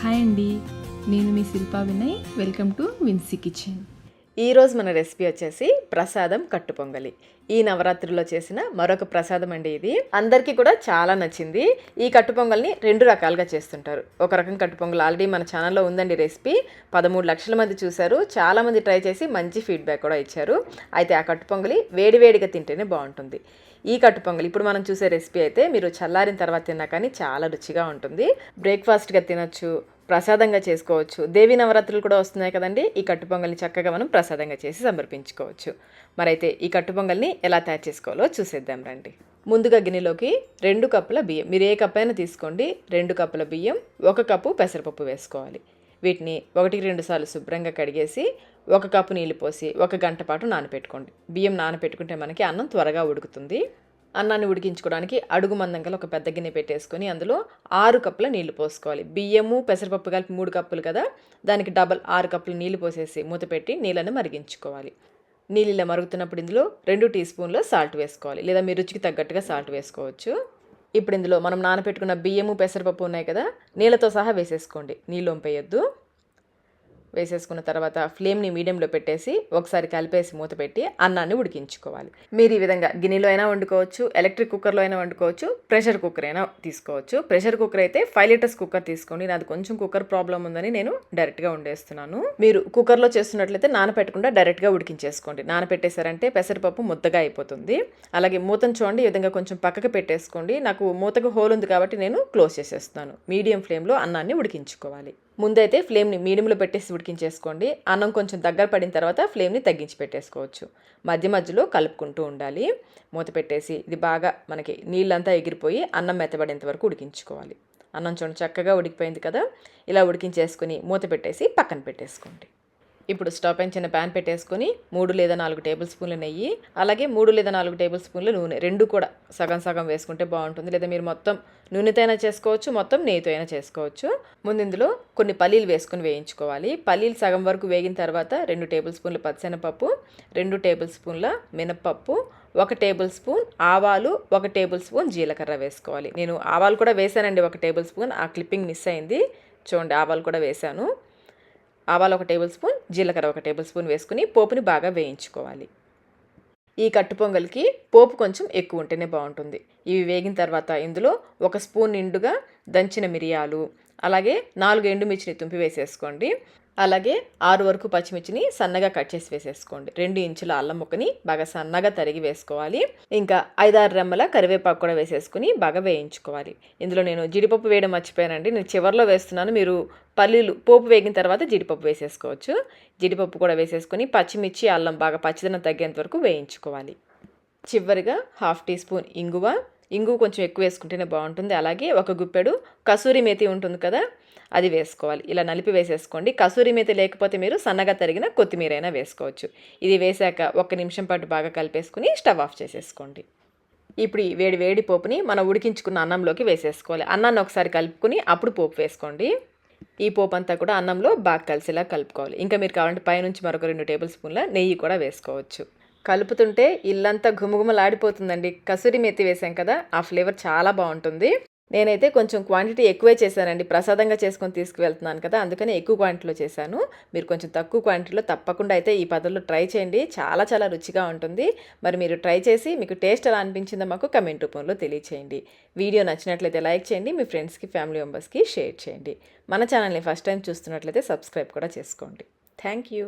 Hi అండి, నేను మీ Shilpa Vinay. Welcome to Vincy kitchen. ఈరోజు మన రెసిపీ వచ్చేసి ప్రసాదం కట్టు పొంగలి. ఈ నవరాత్రుల్లో చేసిన మరొక ప్రసాదం అండి. ఇది అందరికీ కూడా చాలా నచ్చింది. ఈ కట్టు పొంగల్ని 2 రకాలుగా చేస్తుంటారు. ఒక రకం కట్టు పొంగల్ ఆల్రెడీ మన ఛానల్లో ఉందండి రెసిపీ. 13 లక్షల మంది చూశారు. చాలామంది ట్రై చేసి మంచి ఫీడ్బ్యాక్ కూడా ఇచ్చారు. అయితే ఆ కట్టు పొంగలి వేడివేడిగా తింటేనే బాగుంటుంది. ఈ కట్టు పొంగలి ఇప్పుడు మనం చూసే రెసిపీ అయితే మీరు చల్లారిన తర్వాత తిన్నా కానీ చాలా రుచిగా ఉంటుంది. బ్రేక్ఫాస్ట్గా తినొచ్చు, ప్రసాదంగా చేసుకోవచ్చు. దేవి నవరాత్రులు కూడా వస్తున్నాయి కదండి. ఈ కట్టు పొంగల్ని చక్కగా మనం ప్రసాదంగా చేసి సమర్పించుకోవచ్చు. మరైతే ఈ కట్టు పొంగల్ని ఎలా తయారు చేసుకోవాలో చూసేద్దాం రండి. ముందుగా గిన్నెలోకి 2 కప్పుల బియ్యం, మీరు ఏ కప్ అయినా తీసుకోండి. 2 కప్పుల బియ్యం, 1 కప్పు పెసరపప్పు వేసుకోవాలి. వీటిని 1-2 సార్లు శుభ్రంగా కడిగేసి 1 కప్పు నీళ్ళు పోసి 1 గంట పాటు నానపెట్టుకోండి. బియ్యం నానపెట్టుకుంటే మనకి అన్నం త్వరగా ఉడుకుతుంది. అన్నాన్ని ఉడికించుకోవడానికి అడుగు మందం గల ఒక పెద్ద గిన్నె పెట్టేసుకొని అందులో 6 కప్పుల నీళ్లు పోసుకోవాలి. బియ్యము పెసరపప్పు కలిపి 3 కప్పులు కదా, దానికి డబల్ 6 కప్పులు నీళ్లు పోసేసి మూత పెట్టి నీళ్ళని మరిగించుకోవాలి. నీళ్ళు ఇలా మరుగుతున్నప్పుడు ఇందులో 2 టీ స్పూన్ల సాల్ట్ వేసుకోవాలి, లేదా మీ రుచికి తగ్గట్టుగా సాల్ట్ వేసుకోవచ్చు. ఇప్పుడు ఇందులో మనం నానపెట్టుకున్న బియ్యము పెసరపప్పు ఉన్నాయి కదా, నీళ్ళతో సహా వేసేసుకోండి. నీళ్ళు వంపేయొద్దు. వేసేసుకున్న తర్వాత ఫ్లేమ్ని మీడియంలో పెట్టేసి ఒకసారి కలిపేసి మూత పెట్టి అన్నాన్ని ఉడికించుకోవాలి. మీరు ఈ విధంగా గిన్నెలో అయినా వండుకోవచ్చు, ఎలక్ట్రిక్ కుక్కర్లో అయినా వండుకోవచ్చు, ప్రెషర్ కుక్కర్ అయినా తీసుకోవచ్చు. ప్రెషర్ కుక్కర్ అయితే 5 లీటర్స్ కుక్కర్ తీసుకోండి. నాది కొంచెం కుక్కర్ ప్రాబ్లం ఉందని నేను డైరెక్ట్గా వండేస్తున్నాను. మీరు కుక్కర్లో చేస్తున్నట్లయితే నానపెట్టకుండా డైరెక్ట్గా ఉడికించేసుకోండి. నానపెట్టేశారంటే పెసరపప్పు ముద్దగా అయిపోతుంది. అలాగే మూతను చూడండి, ఈ విధంగా కొంచెం పక్కకు పెట్టేసుకోండి. నాకు మూతకు హోల్ ఉంది కాబట్టి నేను క్లోజ్ చేసేస్తున్నాను. మీడియం ఫ్లేమ్లో అన్నాన్ని ఉడికించుకోవాలి. ముందైతే ఫ్లేమ్ని మీడియంలో పెట్టేసి ఉడికించేసుకోండి. అన్నం కొంచెం దగ్గర పడిన తర్వాత ఫ్లేమ్ని తగ్గించి పెట్టేసుకోవచ్చు. మధ్య మధ్యలో కలుపుకుంటూ ఉండాలి. మూత పెట్టేసి ఇది బాగా మనకి నీళ్ళంతా ఎగిరిపోయి అన్నం మెత్తబడేంత వరకు ఉడికించుకోవాలి. అన్నం చూడండి చక్కగా ఉడికిపోయింది కదా. ఇలా ఉడికించేసుకుని మూత పెట్టేసి పక్కన పెట్టేసుకోండి. ఇప్పుడు స్టవ్ పైన చిన్న ప్యాన్ పెట్టేసుకొని 3 లేదా 4 టేబుల్ స్పూన్ల నెయ్యి, అలాగే 3 లేదా 4 టేబుల్ స్పూన్ల నూనె, 2 కూడా సగం సగం వేసుకుంటే బాగుంటుంది. లేదా మీరు మొత్తం నూనెతో అయినా చేసుకోవచ్చు, మొత్తం నెయ్యితో అయినా చేసుకోవచ్చు. ముందు ఇందులో కొన్ని పల్లీలు వేసుకొని వేయించుకోవాలి. పల్లీలు సగం వరకు వేగిన తర్వాత 2 టేబుల్ స్పూన్ల పచ్చిశనగపప్పు, 2 టేబుల్ స్పూన్ల మినప్పప్పు, 1 టేబుల్ స్పూన్ ఆవాలు, 1 టేబుల్ స్పూన్ జీలకర్ర వేసుకోవాలి. నేను ఆవాలు కూడా వేసానండి 1 టేబుల్ స్పూన్, ఆ క్లిప్పింగ్ మిస్ అయింది. చూడండి, ఆవాలు కూడా వేసాను. ఆవాలు 1 టేబుల్ స్పూన్, జీలకర్ర 1 టేబుల్ స్పూన్ వేసుకుని పోపుని బాగా వేయించుకోవాలి. ఈ కట్టు పొంగల్కి పోపు కొంచెం ఎక్కువ ఉంటేనే బాగుంటుంది. ఇవి వేగిన తర్వాత ఇందులో 1 స్పూన్ నిండుగా దంచిన మిరియాలు, అలాగే 4 ఎండుమిర్చిని తుంపి వేసేసుకోండి. అలాగే 6 వరకు పచ్చిమిర్చిని సన్నగా కట్ చేసి వేసేసుకోండి. 2 ఇంచుల అల్లం ముక్కని బాగా సన్నగా తరిగి వేసుకోవాలి. ఇంకా 5-6 రెమ్మల కరివేపాకు కూడా వేసేసుకుని బాగా వేయించుకోవాలి. ఇందులో నేను జీడిపప్పు వేయడం మర్చిపోయానండి, నేను చివరిలో వేస్తున్నాను. మీరు పల్లీలు పోపు వేగిన తర్వాత జీడిపప్పు వేసేసుకోవచ్చు. జీడిపప్పు కూడా వేసేసుకొని పచ్చిమిర్చి అల్లం బాగా పచ్చిదనం తగ్గేంత వరకు వేయించుకోవాలి. చివరిగా 1/2 టీ స్పూన్ ఇంగువ కొంచెం ఎక్కువ వేసుకుంటేనే బాగుంటుంది. అలాగే 1 గుప్పెడు కసూరి మేతి ఉంటుంది కదా, అది వేసుకోవాలి. ఇలా నలిపి వేసేసుకోండి. కసూరి మేతి లేకపోతే మీరు సన్నగా తరిగిన కొత్తిమీర అయినా వేసుకోవచ్చు. ఇది వేసాక 1 నిమిషం పాటు బాగా కలిపేసుకుని స్టవ్ ఆఫ్ చేసేసుకోండి. ఇప్పుడు ఈ వేడి వేడి పోపుని మనం ఉడికించుకున్న అన్నంలోకి వేసేసుకోవాలి. అన్నాన్ని ఒకసారి కలుపుకుని అప్పుడు పోపు వేసుకోండి. ఈ పోపు అంతా కూడా అన్నంలో బాగా కలిసేలా కలుపుకోవాలి. ఇంకా మీరు కావాలంటే పైనుంచి మరొక 2 టేబుల్ స్పూన్ల నెయ్యి కూడా వేసుకోవచ్చు. కలుపుతుంటే ఇల్లంతా ఘుమఘుమలాడిపోతుందండి. కసూరి మెత్తి వేసాం కదా, ఆ ఫ్లేవర్ చాలా బాగుంటుంది. నేనైతే కొంచెం క్వాంటిటీ ఎక్కువే చేశానండి, ప్రసాదంగా చేసుకొని తీసుకువెళ్తున్నాను కదా, అందుకని ఎక్కువ క్వాంటిటీలో చేశాను. మీరు కొంచెం తక్కువ క్వాంటిటీలో తప్పకుండా అయితే ఈ పద్ధతిలో ట్రై చేయండి. చాలా చాలా రుచిగా ఉంటుంది. మరి మీరు ట్రై చేసి మీకు టేస్ట్ ఎలా అనిపించిందో మాకు కమెంట్ రూపంలో తెలియచేయండి. వీడియో నచ్చినట్లయితే లైక్ చేయండి, మీ ఫ్రెండ్స్కి ఫ్యామిలీ మెంబర్స్కి షేర్ చేయండి. మన ఛానల్ని ఫస్ట్ టైం చూస్తున్నట్లయితే సబ్స్క్రైబ్ కూడా చేసుకోండి. Thank you.